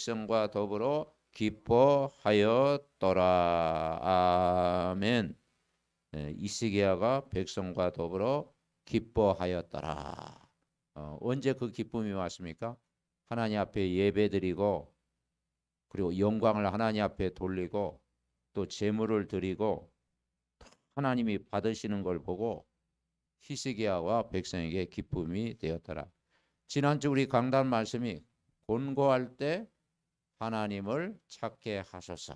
백성과 더불어 기뻐하였더라. 아멘. 히스기야가 백성과 더불어 기뻐하였더라. 언제 그 기쁨이 왔습니까? 하나님 앞에 예배드리고 그리고 영광을 하나님 앞에 돌리고 또 제물을 드리고 하나님이 받으시는 걸 보고 히스기야와 백성에게 기쁨이 되었더라. 지난주 우리 강단 말씀이 곤고할 때 하나님을 찾게 하소서.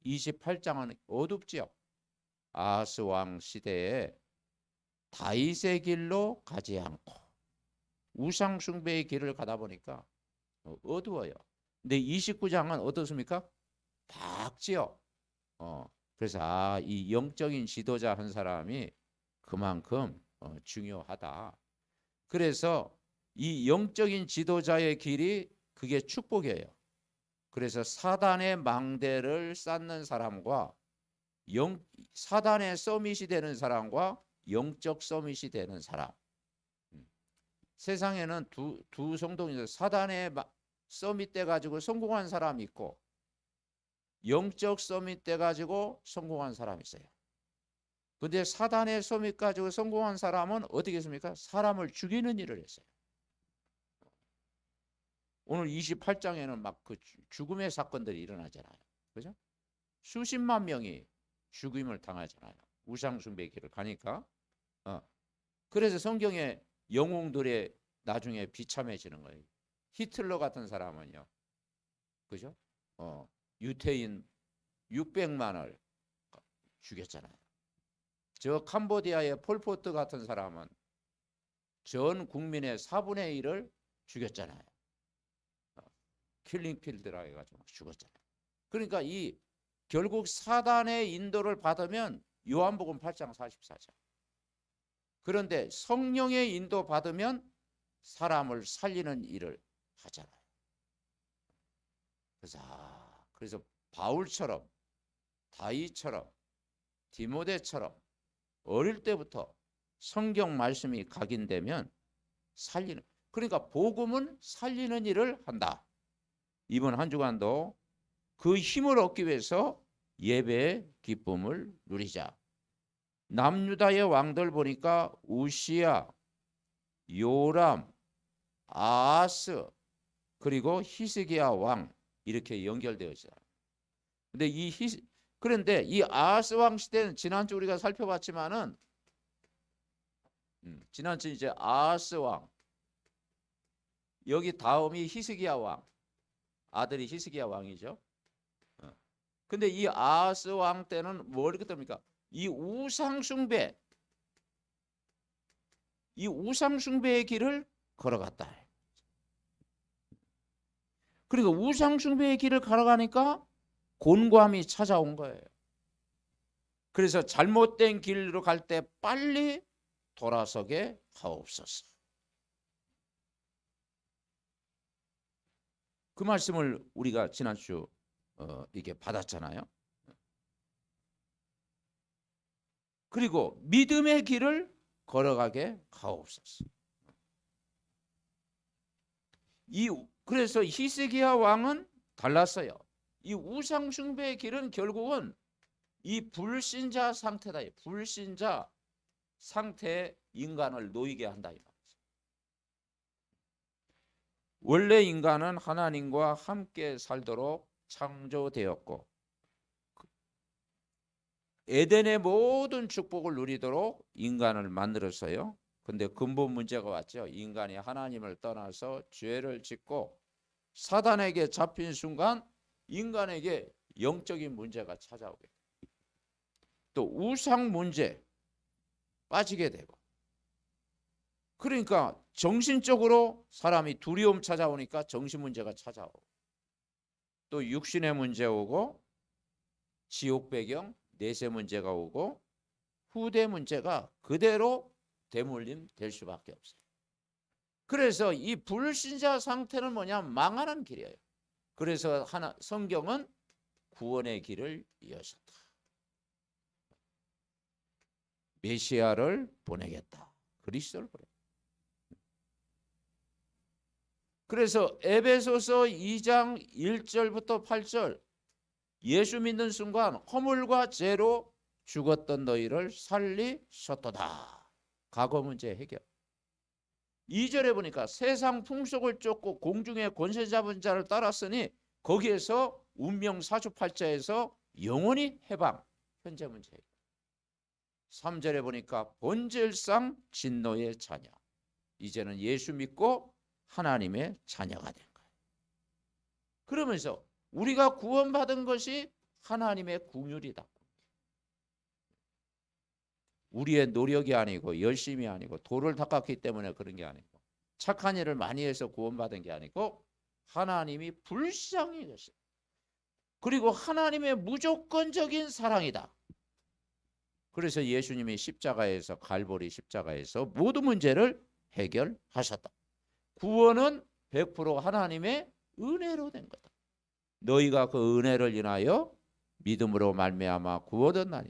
28장은 어둡지요. 아하스 왕 시대에 다윗의 길로 가지 않고 우상 숭배의 길을 가다 보니까 어두워요. 근데 29장은 어떻습니까? 밝지요. 그래서 이 영적인 지도자 한 사람이 그만큼 중요하다. 그래서 이 영적인 지도자의 길이 그게 축복이에요. 그래서 사단의 망대를 쌓는 사람과 사단의 서밋이 되는 사람과 영적 서밋이 되는 사람. 세상에는 두 성동에서 사단의 서밋 돼 가지고 성공한 사람이 있고 영적 서밋 돼 가지고 성공한 사람이 있어요. 근데 사단의 서밋 가지고 성공한 사람은 어떻게 했습니까? 사람을 죽이는 일을 했어요. 오늘 28장에는 막 그 죽음의 사건들이 일어나잖아요. 그죠? 수십만 명이 죽임을 당하잖아요. 우상숭배 길을 가니까. 그래서 성경에 영웅들의 나중에 비참해지는 거예요. 히틀러 같은 사람은요. 그죠? 유태인 600만을 죽였잖아요. 저 캄보디아의 폴포트 같은 사람은 전 국민의 4분의 1을 죽였잖아요. 킬링필드라 해가지고 죽었잖아요. 그러니까 이 결국 사단의 인도를 받으면 요한복음 8장 44절. 그런데 성령의 인도 받으면 사람을 살리는 일을 하잖아요. 그래서 바울처럼 다윗처럼 디모데처럼 어릴 때부터 성경 말씀이 각인되면 살리는, 그러니까 복음은 살리는 일을 한다. 이번 한 주간도 그 힘을 얻기 위해서 예배의 기쁨을 누리자. 남유다의 왕들 보니까 우시야, 요람, 아하스 그리고 히스기야 왕 이렇게 연결되어 있어요. 그런데 이 아하스 왕 시대는 지난주 우리가 살펴봤지만은 지난주 이제 아하스 왕, 여기 다음이 히스기야 왕, 아들이 히스기야 왕이죠. 근데 이 아하스 왕 때는 뭘 그럽니까? 이 우상숭배의 길을 걸어갔다. 그리고 우상숭배의 길을 걸어가니까 곤고함이 찾아온 거예요. 그래서 잘못된 길로 갈 때 빨리 돌아서게 하옵소서. 그 말씀을 우리가 지난주 이게 받았잖아요. 그리고 믿음의 길을 걸어가게 하옵소서. 그래서 히스기야 왕은 달랐어요. 이 우상 숭배의 길은 결국은 이 불신자 상태다. 불신자 상태에 인간을 놓이게 한다. 원래 인간은 하나님과 함께 살도록 창조되었고 에덴의 모든 축복을 누리도록 인간을 만들었어요. 근데 근본 문제가 왔죠. 인간이 하나님을 떠나서 죄를 짓고 사단에게 잡힌 순간 인간에게 영적인 문제가 찾아오게 돼요. 또 우상 문제 빠지게 되고, 그러니까 정신적으로 사람이 두려움 찾아오니까 정신 문제가 찾아오고, 또 육신의 문제 오고, 지옥 배경 내세 문제가 오고, 후대 문제가 그대로 대물림 될 수밖에 없어요. 그래서 이 불신자 상태는 뭐냐? 망하는 길이에요. 그래서 성경은 구원의 길을 이어졌다. 메시아를 보내겠다. 그리스도를 보내. 그래서 에베소서 2장 1절부터 8절 예수 믿는 순간 허물과 죄로 죽었던 너희를 살리셨도다. 과거 문제 해결. 2절에 보니까 세상 풍속을 쫓고 공중의 권세 잡은 자를 따랐으니 거기에서 운명 사주팔자에서 영원히 해방. 현재 문제 해결. 3절에 보니까 본질상 진노의 자녀. 이제는 예수 믿고 하나님의 자녀가 된 거예요. 그러면서 우리가 구원받은 것이 하나님의 긍휼이다. 우리의 노력이 아니고 열심이 아니고 도를 닦았기 때문에 그런 게 아니고 착한 일을 많이 해서 구원받은 게 아니고 하나님이 불쌍히 여겼어요. 그리고 하나님의 무조건적인 사랑이다. 그래서 예수님이 십자가에서 갈보리 십자가에서 모든 문제를 해결하셨다. 구원은 100% 하나님의 은혜로 된 거다. 너희가 그 은혜를 인하여 믿음으로 말미암아 구원얻나니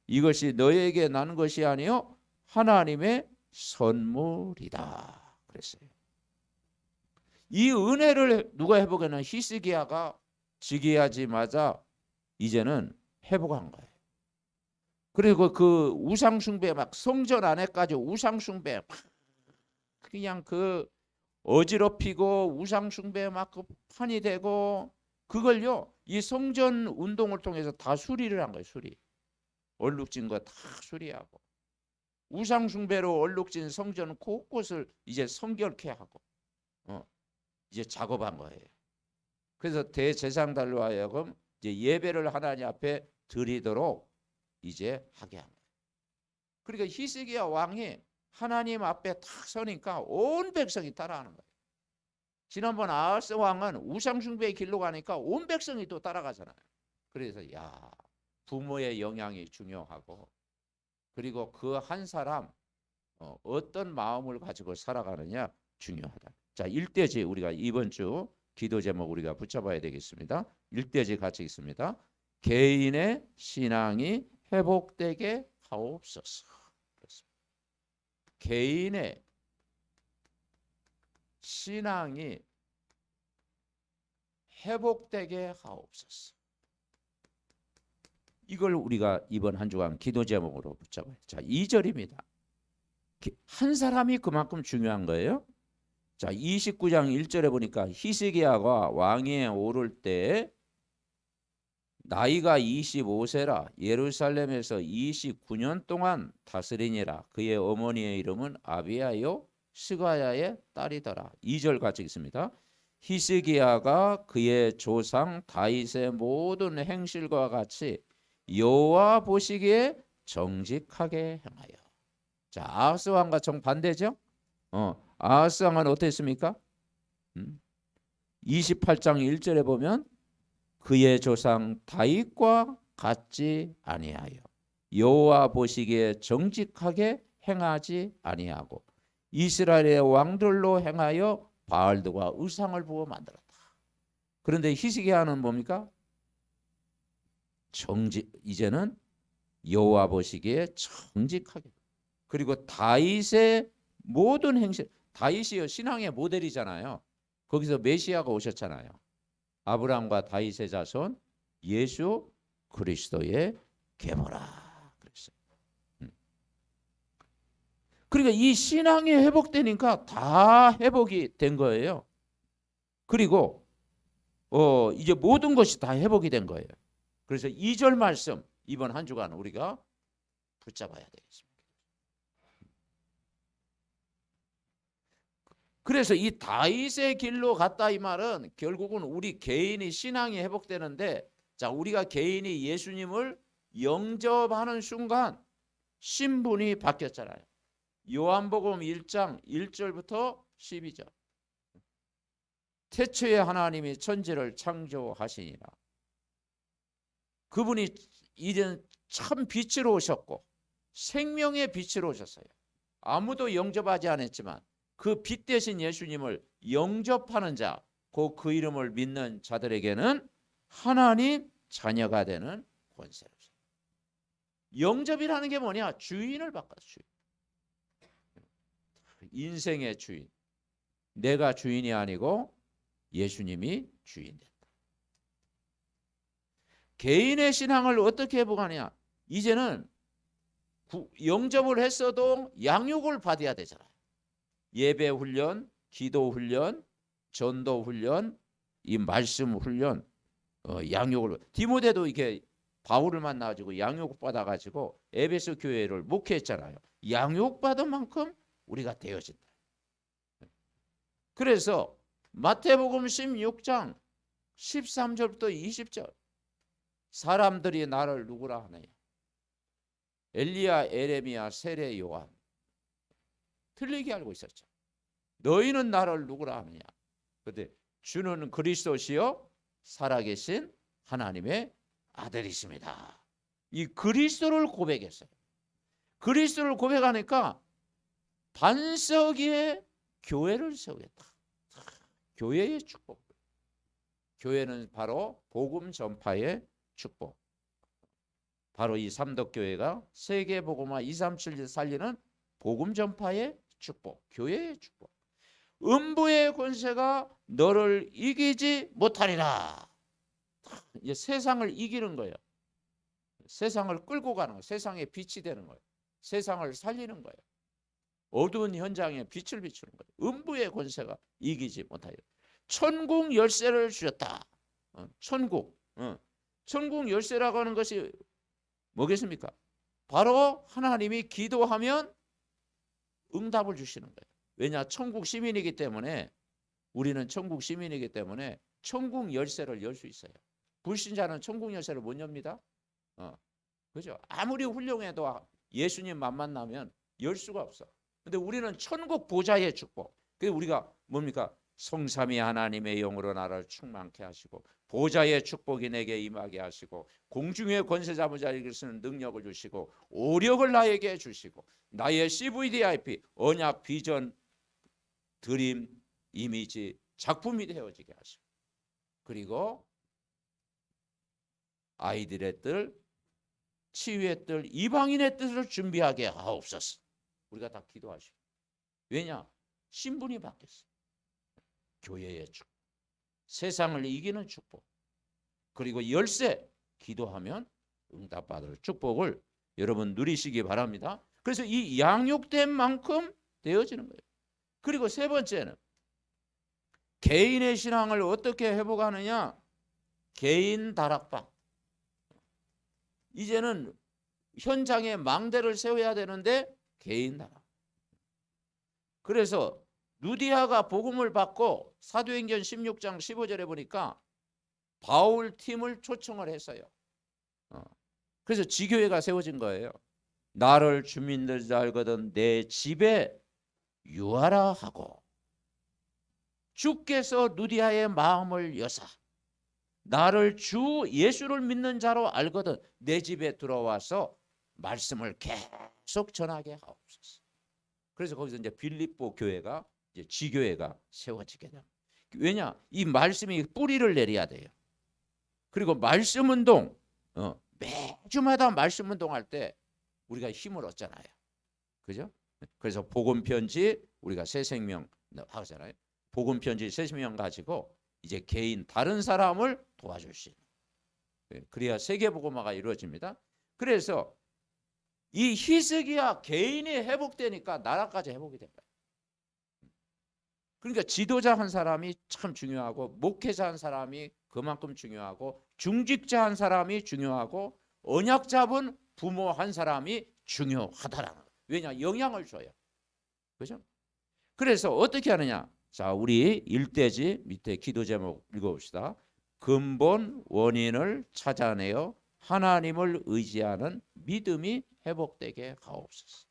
이것이 너희에게 난 것이 아니요 하나님의 선물이다. 그랬어요. 이 은혜를 누가 회복하는 히스기야가 즉위하자마자 이제는 회복한 거예요. 그리고 그 우상숭배 막 성전 안에까지 우상숭배 막 그냥 그 어지럽히고 우상숭배 막 그 판이 되고 그걸요 이 성전 운동을 통해서 다 수리를 한 거예요. 수리. 얼룩진 거 다 수리하고 우상숭배로 얼룩진 성전 곳곳을 이제 성결케 하고 이제 작업한 거예요. 그래서 대제사장들로 하여금 이제 예배를 하나님 앞에 드리도록 이제 하게 한 거예요. 그러니까 히스기야 왕이 하나님 앞에 탁 서니까 온 백성이 따라하는 거예요. 지난번 아하스 왕은 우상숭배의 길로 가니까 온 백성이 또 따라가잖아요. 그래서 야 부모의 영향이 중요하고 그리고 그 한 사람 어떤 마음을 가지고 살아가느냐 중요하다. 자, 일대지 우리가 이번 주 기도 제목 우리가 붙잡아야 되겠습니다. 일대지 같이 있습니다. 개인의 신앙이 회복되게 하옵소서. 개인의 신앙이 회복되게 하옵소서. 이걸 우리가 이번 한 주간 기도 제목으로 붙잡아요. 자, 2절입니다. 한 사람이 그만큼 중요한 거예요. 자, 29장 1절에 보니까 히스기야가 왕위에 오를 때 나이가 25세라 예루살렘에서 29년 동안 다스리니라. 그의 어머니의 이름은 아비야요 스가야의 딸이더라. 2절 같이 있습니다. 히스기야가 그의 조상 다윗의 모든 행실과 같이 여호와 보시기에 정직하게 행하여. 자, 아하스 왕과 정반대죠. 아하스 왕은 어땠습니까? 28장 1절에 보면 그의 조상 다윗과 같지 아니하여 여호와 보시기에 정직하게 행하지 아니하고 이스라엘의 왕들로 행하여 바알들과 우상을 부어 만들었다. 그런데 히스기야는 뭡니까? 이제는 여호와 보시기에 정직하게. 그리고 다윗의 모든 행실, 다윗이 신앙의 모델이잖아요. 거기서 메시아가 오셨잖아요. 아브라함과 다윗의 자손 예수 그리스도의 계보라 그랬어요. 그러니까 이 신앙이 회복되니까 다 회복이 된 거예요. 그리고 이제 모든 것이 다 회복이 된 거예요. 그래서 2절 말씀 이번 한 주간 우리가 붙잡아야 되겠습니다. 그래서 이 다윗의 길로 갔다 이 말은 결국은 우리 개인이 신앙이 회복되는데 자 우리가 개인이 예수님을 영접하는 순간 신분이 바뀌었잖아요. 요한복음 1장 1절부터 12절 태초에 하나님이 천지를 창조하시니라. 그분이 이젠 참 빛으로 오셨고 생명의 빛으로 오셨어요. 아무도 영접하지 않았지만 그 빛 대신 예수님을 영접하는 자, 그 이름을 믿는 자들에게는 하나님 자녀가 되는 권세를 줍니다. 영접이라는 게 뭐냐? 주인을 바꿔 주인. 인생의 주인. 내가 주인이 아니고 예수님이 주인 된다. 개인의 신앙을 어떻게 회복하냐? 이제는 영접을 했어도 양육을 받아야 되잖아요. 예배 훈련, 기도 훈련, 전도 훈련, 이 말씀 훈련, 양육을. 디모데도 이렇게 바울을 만나가지고 양육 받아가지고 에베소 교회를 목회했잖아요. 양육 받은 만큼 우리가 되어진다. 그래서 마태복음 16장 13절부터 20절 사람들이 나를 누구라 하느냐? 엘리야, 에레미야, 세례, 요한. 틀리게 알고 있었죠. 너희는 나를 누구라 하느냐? 그런데 주는 그리스도시요 살아계신 하나님의 아들이십니다. 이 그리스도를 고백했어요. 그리스도를 고백하니까 반석 위에 교회를 세우겠다. 교회의 축복. 교회는 바로 복음 전파의 축복. 바로 이 삼덕교회가 세계복음화 237을 살리는 복음 전파의 축복, 교회의 축복. 음부의 권세가 너를 이기지 못하리라. 이제 세상을 이기는 거예요. 세상을 끌고 가는 거예요. 세상에 빛이 되는 거예요. 세상을 살리는 거예요. 어두운 현장에 빛을 비추는 거예요. 음부의 권세가 이기지 못하리라. 천국 열쇠를 주셨다. 천국. 천국 열쇠라고 하는 것이 뭐겠습니까? 바로 하나님이 기도하면 응답을 주시는 거예요. 왜냐? 천국 시민이기 때문에, 우리는 천국 시민이기 때문에 천국 열쇠를 열 수 있어요. 불신자는 천국 열쇠를 못 엽니다. 그죠? 아무리 훌륭해도 예수님 만 만나면 열 수가 없어. 근데 우리는 천국 보좌의 축복. 그게 우리가 뭡니까? 성삼위 하나님의 영으로 나를 충만케 하시고 보좌의 축복이 내게 임하게 하시고 공중의 권세 잡은 자에게 쓰는 능력을 주시고 오력을 나에게 주시고 나의 CVDIP 언약 비전 드림 이미지 작품이 되어지게 하시고 그리고 아이들의 뜻 치유의 뜻 이방인의 뜻을 준비하게 하옵소서. 우리가 다 기도하시고. 왜냐? 신분이 바뀌었어. 교회의 축복, 세상을 이기는 축복, 그리고 열쇠, 기도하면 응답받을 축복을 여러분 누리시기 바랍니다. 그래서 이 양육된 만큼 되어지는 거예요. 그리고 세 번째는 개인의 신앙을 어떻게 회복하느냐? 개인 다락방. 이제는 현장에 망대를 세워야 되는데 개인 다락. 그래서 루디아가 복음을 받고 사도행전 16장 15절에 보니까 바울 팀을 초청을 했어요. 그래서 지교회가 세워진 거예요. 나를 주민들 알거든 내 집에 유하라 하고 주께서 루디아의 마음을 여사 나를 주 예수를 믿는 자로 알거든 내 집에 들어와서 말씀을 계속 전하게 하옵소서. 그래서 거기서 이제 빌립보 교회가 이제 지교회가 세워지게 됩니다. 왜냐? 이 말씀이 뿌리를 내려야 돼요. 그리고 말씀 운동, 매주마다 말씀 운동할 때 우리가 힘을 얻잖아요. 그죠? 그래서 복음 편지 우리가 새 생명 하잖아요. 복음 편지 새 생명 가지고 이제 개인 다른 사람을 도와줄 수 있는. 그래야 세계 복음화가 이루어집니다. 그래서 이 히스기야 개인이 회복되니까 나라까지 회복이 된 거예요. 그러니까 지도자 한 사람이 참 중요하고 목회자 한 사람이 그만큼 중요하고 중직자 한 사람이 중요하고 언약 잡은 부모 한 사람이 중요하다라는 거예요. 왜냐? 영향을 줘요. 그죠? 그래서 어떻게 하느냐? 자, 우리 일대지 밑에 기도 제목 읽어봅시다. 근본 원인을 찾아내어 하나님을 의지하는 믿음이 회복되게 하옵소서.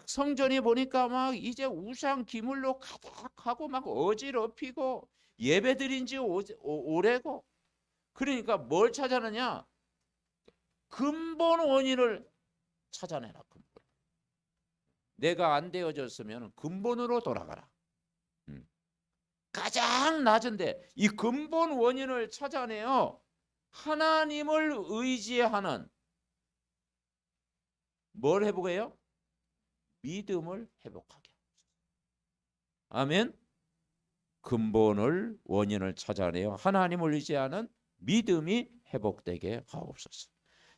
성전이 보니까 막 이제 우상 기물로 가득하고 막 어지럽히고 예배드린 지 오래고 그러니까 뭘 찾아내냐? 근본 원인을 찾아내라. 근본. 내가 안 되어졌으면 근본으로 돌아가라. 가장 낮은데 이 근본 원인을 찾아내어 하나님을 의지하는 뭘 회복해요? 믿음을 회복하게. 아멘. 근본을 원인을 찾아내어 하나님을 의지하는 믿음이 회복되게 하옵소서.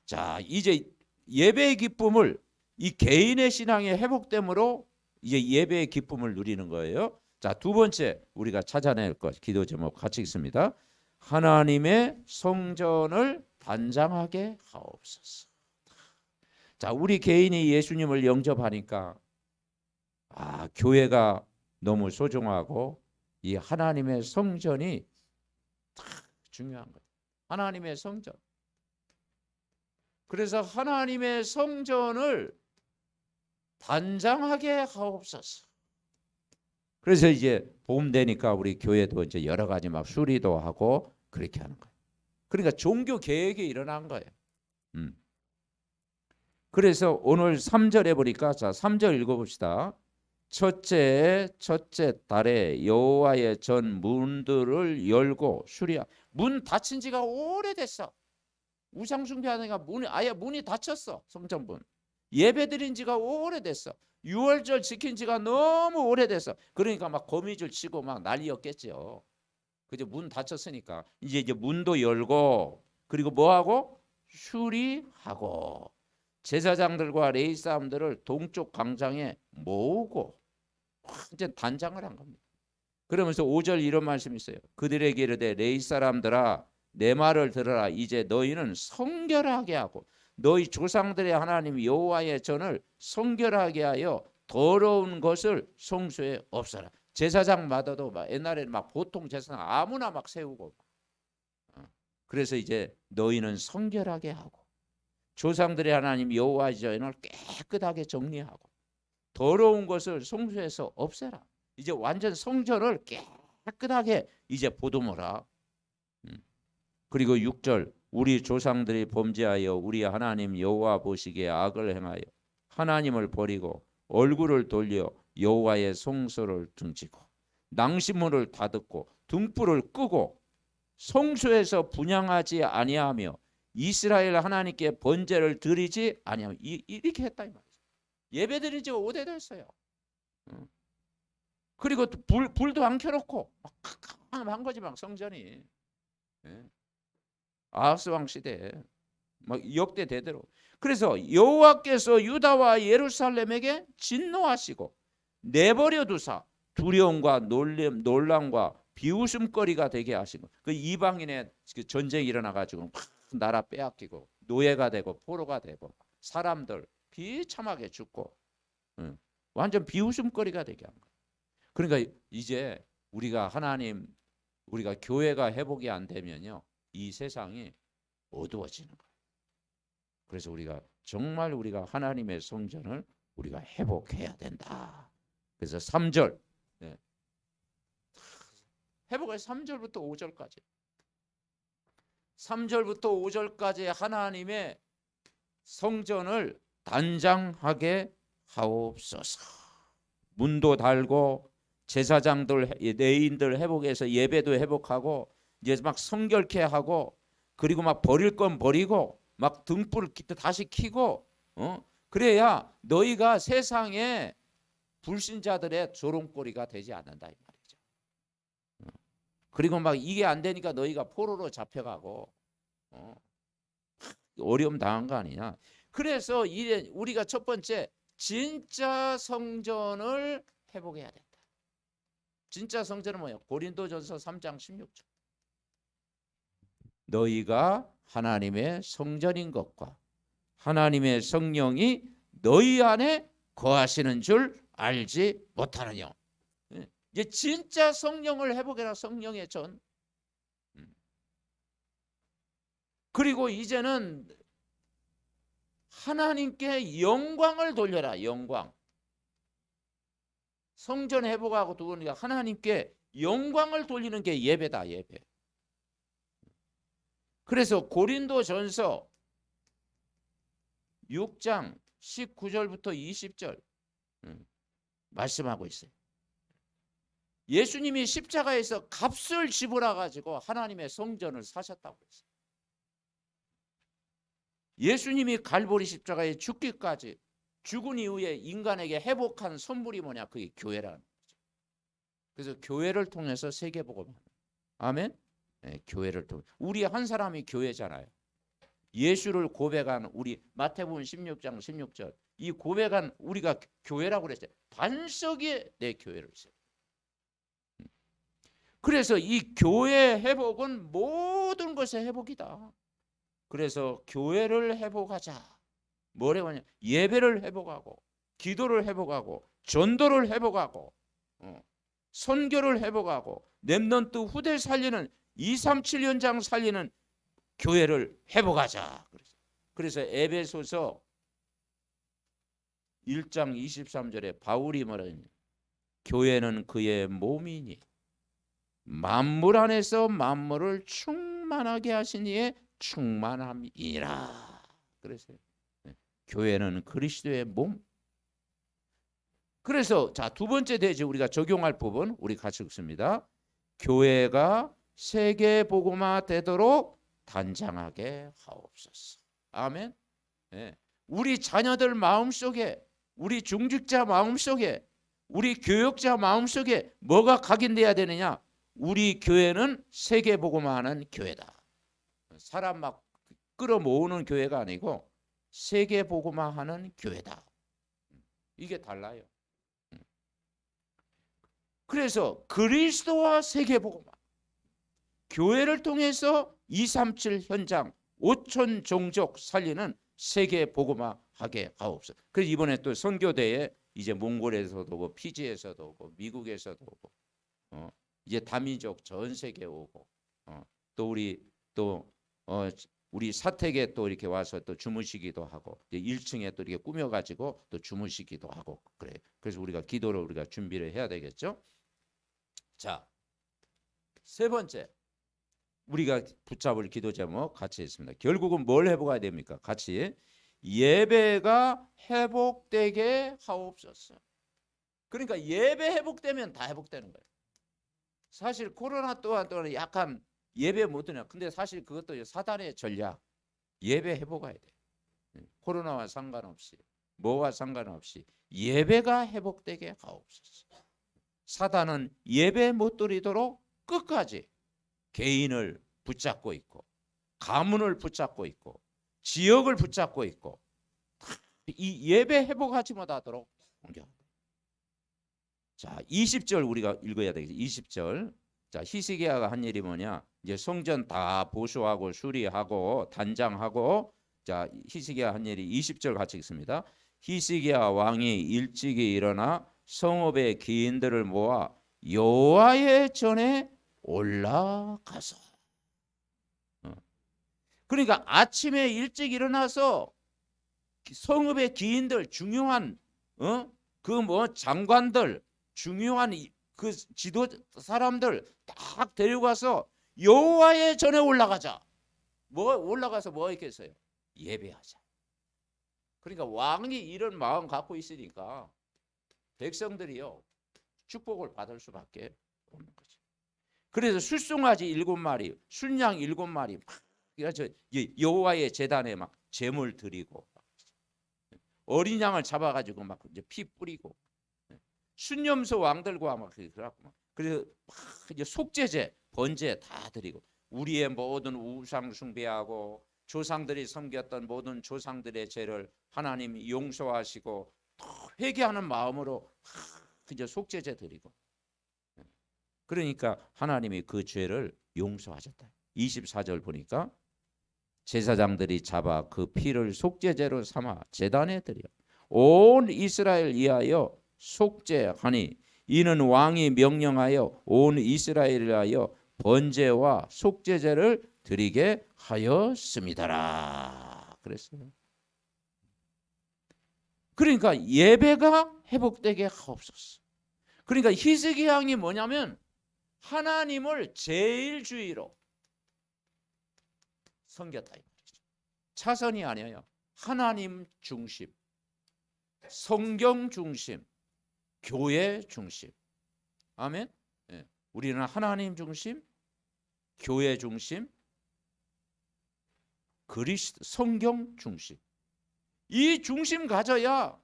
자, 이제 예배의 기쁨을 이 개인의 신앙의 회복됨으로 이제 예배의 기쁨을 누리는 거예요. 자, 두 번째 우리가 찾아낼 것 기도 제목 같이 읽습니다. 하나님의 성전을 단장하게 하옵소서. 자, 우리 개인이 예수님을 영접하니까 교회가 너무 소중하고 이 하나님의 성전이 중요한 거예요. 하나님의 성전. 그래서 하나님의 성전을 단장하게 하옵소서. 그래서 이제 봄 되니까 우리 교회도 이제 여러 가지 막 수리도 하고 그렇게 하는 거예요. 그러니까 종교 개혁이 일어난 거예요. 그래서 오늘 3절에 보니까 자 3절 읽어봅시다. 첫째 달에 여호와의 전 문들을 열고 수리하. 문 닫힌 지가 오래됐어. 우상 숭배하니까 문이 닫혔어. 성전문. 예배드린 지가 오래됐어. 유월절 지킨 지가 너무 오래됐어. 그러니까 막 거미줄 치고 막 난리였겠죠. 그죠? 문 닫혔으니까 이제 문도 열고 그리고 뭐 하고 수리하고 제사장들과 레위 사람들을 동쪽 광장에 모으고 이제 단장을 한 겁니다. 그러면서 5절 이런 말씀이 있어요. 그들에게 이르되 레위 사람들아 내 말을 들으라. 이제 너희는 성결하게 하고 너희 조상들의 하나님 여호와의 전을 성결하게 하여 더러운 것을 성소에 없애라. 제사장마다도 막 옛날에는 막 보통 제사장 아무나 막 세우고 그래서 이제 너희는 성결하게 하고 조상들의 하나님 여호와의 전을 깨끗하게 정리하고 더러운 것을 성소에서 없애라. 이제 완전 성전을 깨끗하게 이제 보듬어라. 그리고 6절 우리 조상들이 범죄하여 우리 하나님 여호와 보시기에 악을 행하여 하나님을 버리고 얼굴을 돌려 여호와의 성소를 등지고 낭시문을 닫고 등불을 끄고 성소에서 분향하지 아니하며 이스라엘 하나님께 번제를 드리지 아니하며 이렇게 했다 이 말이죠. 예배드린 지가 오래됐어요. 그리고 불도 안 켜놓고 막 한 거지 막 성전이. 아하스 왕 시대에 막 역대 대대로. 그래서 여호와께서 유다와 예루살렘에게 진노하시고 내버려 두사 두려움과 놀람과 비웃음거리가 되게 하시고 그 이방인의 전쟁이 일어나 가지고 나라 빼앗기고 노예가 되고 포로가 되고 사람들 비참하게 죽고 완전 비웃음거리가 되게 한 거예요. 그러니까 이제 우리가 교회가 회복이 안 되면요 이 세상이 어두워지는 거예요. 그래서 정말 우리가 하나님의 성전을 우리가 회복해야 된다. 그래서 3절 회복을 3절부터 5절까지 3절부터 5절까지 하나님의 성전을 단장하게 하옵소서. 문도 달고 제사장들 레위인들 회복해서 예배도 회복하고 이제 막 성결케 하고 그리고 막 버릴 건 버리고 막 등불을 다시 켜고 그래야 너희가 세상에 불신자들의 조롱거리가 되지 않는다 이 말이죠. 그리고 막 이게 안 되니까 너희가 포로로 잡혀가고 어려움 당한 거 아니냐. 그래서 우리가 첫 번째 진짜 성전을 회복해야 된다. 진짜 성전은 뭐예요? 고린도전서 3장 16절. 너희가 하나님의 성전인 것과 하나님의 성령이 너희 안에 거하시는 줄 알지 못하느냐. 이제 진짜 성령을 회복해라. 성령의 전. 그리고 이제는 하나님께 영광을 돌려라. 영광. 성전 회복하고 두 번이가 하나님께 영광을 돌리는 게 예배다. 예배. 그래서 고린도전서 6장 19절부터 20절 말씀하고 있어요. 예수님이 십자가에서 값을 지불해 가지고 하나님의 성전을 사셨다고 했어요. 예수님이 갈보리 십자가에 죽기까지 죽은 이후에 인간에게 회복한 선물이 뭐냐? 그게 교회라는 거죠. 그래서 교회를 통해서 세계 복음. 아멘. 네, 교회를 통해 우리 한 사람이 교회잖아요. 예수를 고백한 우리 마태복음 16장 16절 이 고백한 우리가 교회라고 그랬어요. 반석에 내 교회를 세워. 그래서 이 교회 회복은 모든 것의 회복이다. 그래서 교회를 회복하자. 뭐라고 하냐? 예배를 회복하고 기도를 회복하고 전도를 회복하고 선교를 회복하고 렘넌트 후대 살리는 237 현장 살리는 교회를 회복하자. 그래서 에베소서 1장 23절에 바울이 말하니 교회는 그의 몸이니 만물 안에서 만물을 충만하게 하신 이의 충만함이라. 그래서 교회는 그리스도의 몸. 그래서 자, 두 번째 대지 우리가 적용할 부분 우리 같이 읽습니다. 교회가 세계 복음화 되도록 단장하게 하옵소서. 아멘. 네. 우리 자녀들 마음속에 우리 중직자 마음속에 우리 교역자 마음속에 뭐가 각인돼야 되느냐? 우리 교회는 세계 복음화하는 교회다. 사람 막 끌어모으는 교회가 아니고 세계 복음화하는 교회다. 이게 달라요. 그래서 그리스도와 세계 복음화 교회를 통해서 237 현장 5천 종족 살리는 세계 복음화하게 하옵소서. 그래서 이번에 또 선교대에 이제 몽골에서도 오고 피지에서도 오고 미국에서도 오고 이제 다민족 전 세계 오고 또 우리 사택에 또 이렇게 와서 또 주무시기도 하고 1층에 또 이렇게 꾸며가지고 또 주무시기도 하고 그래. 그래서 우리가 기도를 우리가 준비를 해야 되겠죠. 자, 세 번째 우리가 붙잡을 기도 제목 같이 있습니다. 결국은 뭘 회복해야 됩니까? 같이 예배가 회복되게 하옵소서. 그러니까 예배 회복되면 다 회복되는 거예요. 사실 코로나 또한 약간 예배 못 드냐. 근데 사실 그것도 사단의 전략. 예배 회복해야 돼. 코로나와 상관없이 뭐와 상관없이 예배가 회복되게 하옵소서. 사단은 예배 못 드리도록 끝까지 개인을 붙잡고 있고 가문을 붙잡고 있고 지역을 붙잡고 있고 이 예배 회복하지 못하도록 공격합니다. 자, 20절 우리가 읽어야 되겠죠. 20절. 자, 히스기야가 한 일이 뭐냐? 이제 성전 다 보수하고 수리하고 단장하고 자, 히스기야 한 일이 20절 같이 읽습니다. 히스기야 왕이 일찍이 일어나 성읍의 기인들을 모아 여호와의 전에 올라가서 그러니까 아침에 일찍 일어나서 성읍의 기인들 중요한 그 뭐 장관들 중요한 그 지도 사람들 딱 데려가서 여호와의 전에 올라가자. 뭐 올라가서 뭐 했겠어요? 예배하자. 그러니까 왕이 이런 마음 갖고 있으니까 백성들이요 축복을 받을 수밖에 없는 거죠. 그래서 술송아지 7마리, 순양 7마리 막 그래서 여호와의 제단에 막 제물 드리고 어린 양을 잡아가지고 막 이제 피 뿌리고 순념소 왕들과 막 그래갖고 그래서 막 이제 속죄제, 번제 다 드리고 우리의 모든 우상 숭배하고 조상들이 섬겼던 모든 조상들의 죄를 하나님이 용서하시고 회개하는 마음으로 이제 속죄제 드리고 그러니까 하나님이 그 죄를 용서하셨다. 24절 보니까 제사장들이 잡아 그 피를 속죄제로 삼아 제단에 드려 온 이스라엘 위하여 속죄하니 이는 왕이 명령하여 온 이스라엘을 위하여 번제와 속죄제를 드리게 하였습니다라 그랬어요. 그러니까 예배가 회복되게 하옵소서. 그러니까 히스기야 왕이 뭐냐면 하나님을 제일 주의로 섬겼다 이 말이죠. 차선이 아니에요. 하나님 중심, 성경 중심, 교회 중심. 아멘. 네. 우리는 하나님 중심, 교회 중심, 그리스도 성경 중심. 이 중심 가져야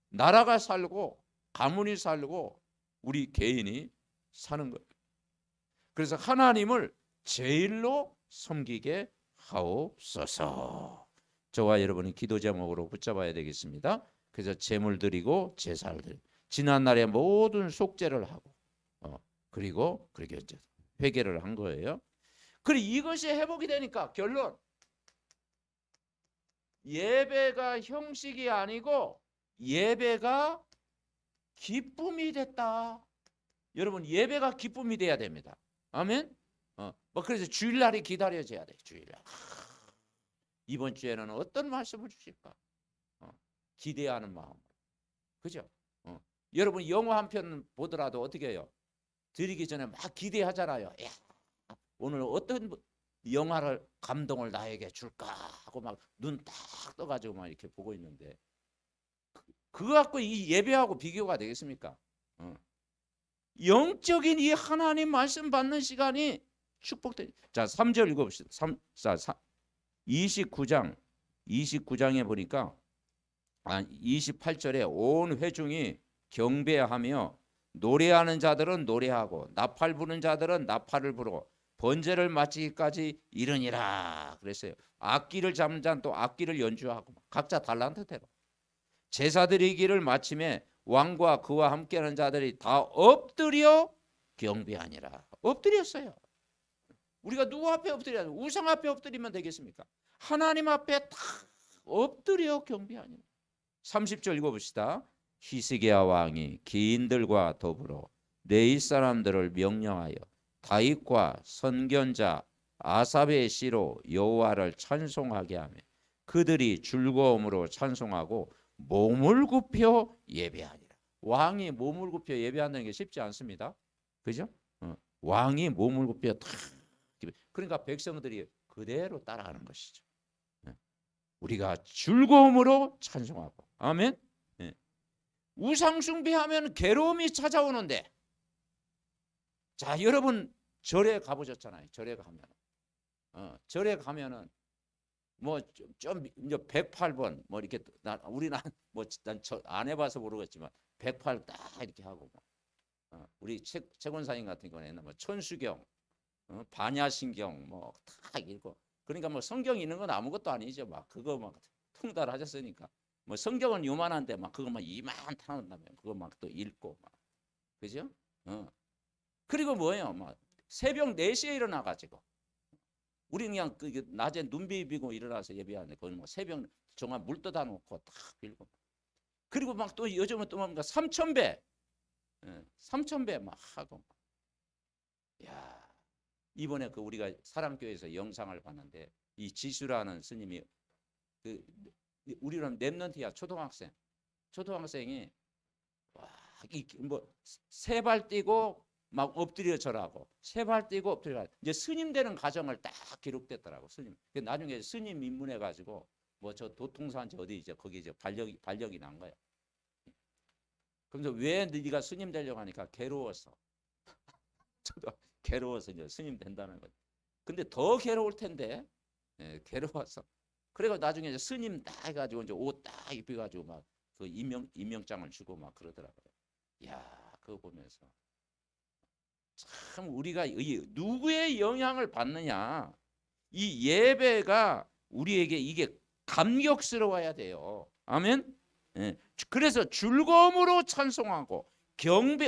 나라가 살고 가문이 살고 우리 개인이 사는 거예요. 그래서 하나님을 제일로 섬기게 하옵소서. 저와 여러분이 기도 제목으로 붙잡아야 되겠습니다. 그래서 제물 드리고 제사를 드리고 지난날의 모든 속죄를 하고 그리고 그렇게 이제 회개를 한 거예요. 그리고 이것이 회복이 되니까 결론, 예배가 형식이 아니고 예배가 기쁨이 됐다. 여러분, 예배가 기쁨이 돼야 됩니다. 아멘. 그래서 주일날이 기다려져야 돼. 주일날. 이번 주에는 어떤 말씀을 주실까? 기대하는 마음. 그죠? 여러분 영화 한 편 보더라도 어떻게 해요? 드리기 전에 막 기대하잖아요. 야, 오늘 어떤 영화를 감동을 나에게 줄까 하고 막 눈 딱 떠가지고 막 이렇게 보고 있는데 그거 갖고 이 예배하고 비교가 되겠습니까? 영적인 이 하나님 말씀 받는 시간이 축복되. 자, 3절 읽어봅시다. 29장에 보니까 28절에 온 회중이 경배하며 노래하는 자들은 노래하고 나팔 부는 자들은 나팔을 부르고 번제를 마치기까지 이르니라 그랬어요. 악기를 잡는 자는 또 악기를 연주하고 각자 달란트대로 제사 드리기를 마침에 왕과 그와 함께하는 자들이 다 엎드려 경배하니라. 엎드렸어요. 우리가 누구 앞에 엎드려야 돼? 우상 앞에 엎드리면 되겠습니까? 하나님 앞에 다 엎드려 경배하니라. 30절 읽어봅시다. 히스기야 왕이 기인들과 더불어 레위 사람들을 명령하여 다윗과 선견자 아삽의 시로 여호와를 찬송하게 하며 그들이 즐거움으로 찬송하고 몸을 굽혀 예배하니라. 왕이 몸을 굽혀 예배한다는 게 쉽지 않습니다. 그죠? 왕이 몸을 굽혀 다 그러니까 백성들이 그대로 따라하는 것이죠. 우리가 즐거움으로 찬송하고. 아멘. 우상 숭배하면 괴로움이 찾아오는데, 자, 여러분 절에 가보셨잖아요. 절에 가면은 뭐 좀 108번 뭐 이렇게 우리는 뭐 난 안 해봐서 모르겠지만 108 딱 이렇게 하고 우리 최권사님 같은 경우에는 뭐 천수경, 반야신경 뭐 딱 읽고 그러니까 뭐 성경 있는 건 아무것도 아니죠. 막 그거 막 통달하셨으니까 뭐 성경은 요만한데 막 그거 막 이만 타는다면 그거 막 또 읽고 막 그죠? 그리고 뭐예요? 막 새벽 4시에 일어나 가지고 우리는 그냥 그 낮에 눈 비비고 일어나서 예배하는데 그건 뭐 새벽 정말 물 떠다 놓고 딱 빌고 그리고 막 또 요즘은 또 뭡니까 3,000배 3,000배 막 하고 야 이번에 그 우리가 사랑교회에서 영상을 봤는데 이 지수라는 스님이 그 우리는 랩런트야 초등학생이 뭐 세 발 뛰고 막 엎드려 절하고 세 발 뛰고 엎드려 이제 스님 되는 과정을 딱 기록됐더라고. 스님. 나중에 스님 입문해 가지고 뭐 저 도통산지 어디 이제 거기 이제 발령이 난 거야. 그래서 왜 네가 스님 되려고 하니까 괴로워서 저도 괴로워서 이제 스님 된다는 거죠. 근데 더 괴로울 텐데 괴로워서 그래가 나중에 이제 스님 딱 해가지고 이제 옷 딱 입혀가지고 막 그 임명장을 주고 막 그러더라고요. 야 그거 보면서 참 우리가 누구의 영향을 받느냐 이 예배가 우리에게 이게 감격스러워야 돼요. 아멘. 그래서 즐거움으로 찬송하고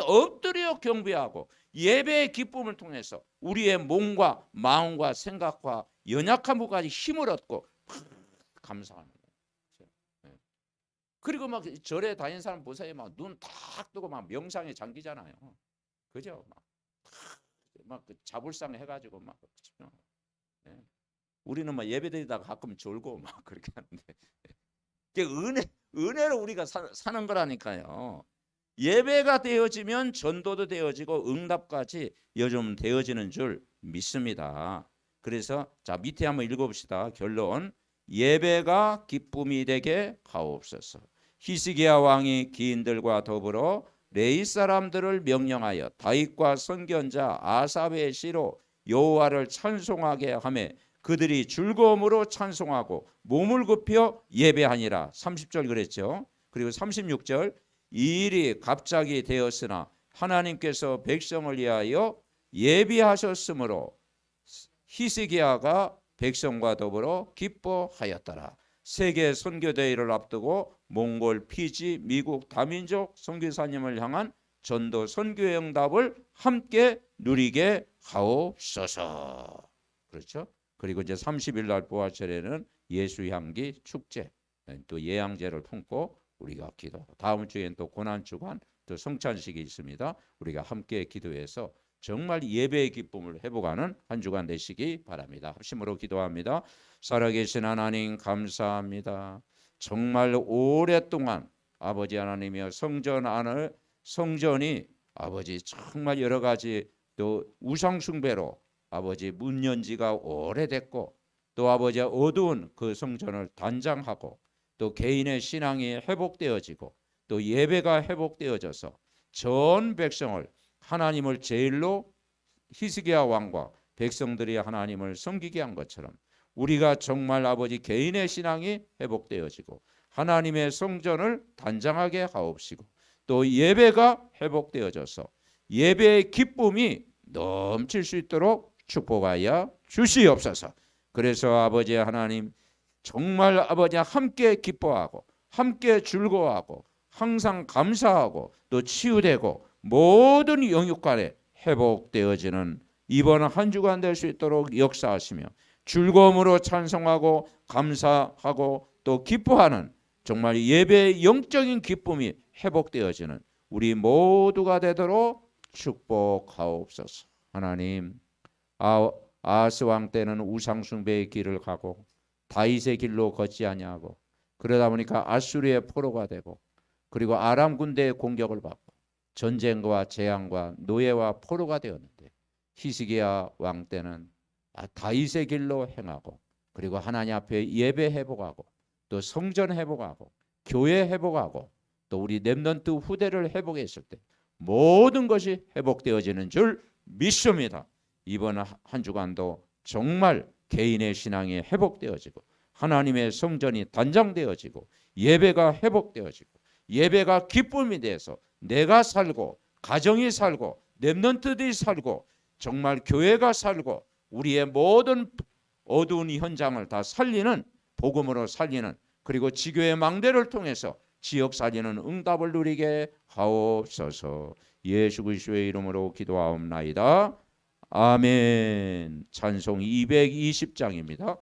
엎드려 경배하고 예배의 기쁨을 통해서 우리의 몸과 마음과 생각과 연약한 부까지 힘을 얻고 감사하는 거예요. 그리고 막 절에 다니는 사람 보세요. 막 눈 탁 뜨고 막 명상에 잠기잖아요. 그죠? 막 자불상 해가지고 막 우리는 막 예배드리다가 가끔 졸고 막 그렇게 하는데 은혜로 우리가 사는 거라니까요. 예배가 되어지면 전도도 되어지고 응답까지 요즘 되어지는 줄 믿습니다. 그래서 자 밑에 한번 읽어봅시다. 결론 예배가 기쁨이 되게 하옵소서. 히스기야 왕이 기인들과 더불어 레위 사람들을 명령하여 다윗과 선견자 아삽의 시로 여호와를 찬송하게 하며 그들이 즐거움으로 찬송하고 몸을 굽혀 예배하니라. 30절 그랬죠. 그리고 36절 이 일이 갑자기 되었으나 하나님께서 백성을 위하여 예비하셨으므로 히스기야가 백성과 더불어 기뻐하였더라. 세계 선교대회를 앞두고 몽골, 피지, 미국 다민족 선교사님을 향한 전도 선교의 응답을 함께 누리게 하옵소서. 그렇죠? 그리고 이제 30일 날 부활절에는 예수향기 축제, 또 예양제를 품고 우리가 기도. 다음 주에는 또 고난주간, 또 성찬식이 있습니다. 우리가 함께 기도해서 정말 예배의 기쁨을 회복하는 한 주간 되시기 바랍니다. 합심으로 기도합니다. 살아계신 하나님 감사합니다. 정말 오랫동안 아버지 하나님이여 성전이 아버지 정말 여러 가지 또 우상 숭배로 아버지 문 지가 오래됐고, 또 아버지 어두운 그 성전을 단장하고, 또 개인의 신앙이 회복되어지고, 또 예배가 회복되어져서 전 백성을 하나님을 제일로 히스기야 왕과 백성들이 하나님을 섬기게 한 것처럼 우리가 정말 아버지 개인의 신앙이 회복되어지고 하나님의 성전을 단장하게 하옵시고, 또 예배가 회복되어져서 예배의 기쁨이 넘칠 수 있도록 축복하여 주시옵소서. 그래서 아버지 하나님 정말 아버지 함께 기뻐하고 함께 즐거워하고 항상 감사하고 또 치유되고 모든 영육간에 회복되어지는 이번 한 주간 될 수 있도록 역사하시며 즐거움으로 찬송하고 감사하고 또 기뻐하는 정말 예배의 영적인 기쁨이 회복되어지는 우리 모두가 되도록 축복하옵소서. 하나님, 아하스 왕 때는 우상 숭배의 길을 가고 다윗의 길로 걷지 아니하고, 그러다 보니까 아수르의 포로가 되고, 그리고 아람 군대의 공격을 받고 전쟁과 재앙과 노예와 포로가 되었는데, 히스기야 왕 때는 다윗의 길로 행하고, 그리고 하나님 앞에 예배 회복하고, 또 성전 회복하고, 교회 회복하고, 또 우리 렘넌트 후대를 회복했을 때 모든 것이 회복되어지는 줄 믿습니다. 이번 한 주간도 정말 개인의 신앙이 회복되어지고 하나님의 성전이 단장되어지고 예배가 회복되어지고 예배가 기쁨이 돼서 내가 살고 가정이 살고 렘넌트들이 살고 정말 교회가 살고 우리의 모든 어두운 현장을 다 살리는, 복음으로 살리는, 그리고 지교의 망대를 통해서 지역 살리는 응답을 누리게 하옵소서. 예수 그리스도의 이름으로 기도하옵나이다. 아멘. 찬송 220장입니다.